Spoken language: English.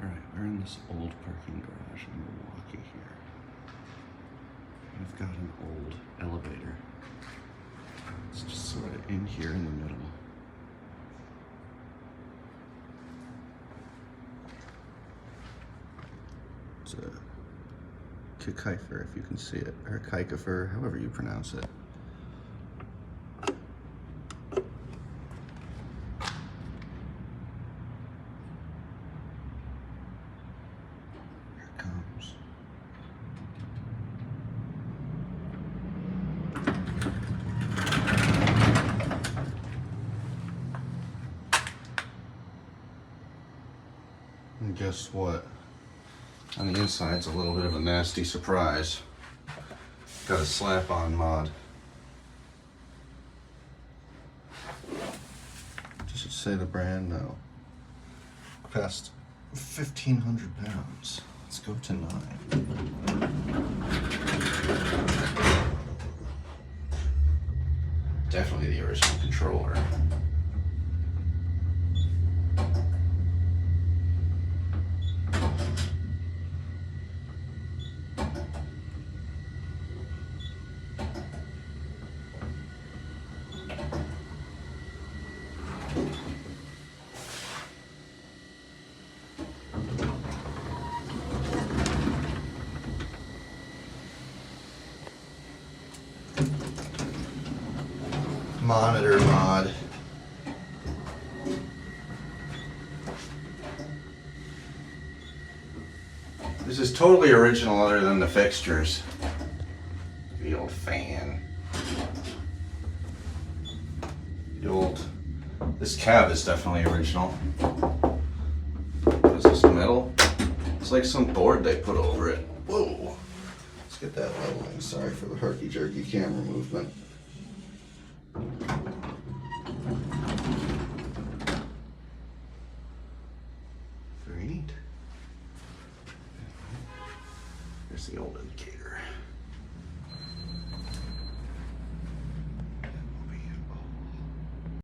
Alright, we're in this old parking garage in Milwaukee here. We've got an old elevator. It's just sort of in here in the middle. It's a Kieckhefer, if you can see it, or Kiechefer, however you pronounce it. Here it comes. And guess what? On the inside's a little bit of a nasty surprise. Got a slap-on mod. Does it say the brand? No. Past 1,500 pounds. Let's go to 9. Definitely the original controller. Monitor mod. This is totally original other than the fixtures. The old fan. This cab is definitely original. What is this, metal? It's like some board they put over it. Whoa. Let's get that leveling. Sorry for the herky-jerky camera movement. Very neat. Here's the old indicator.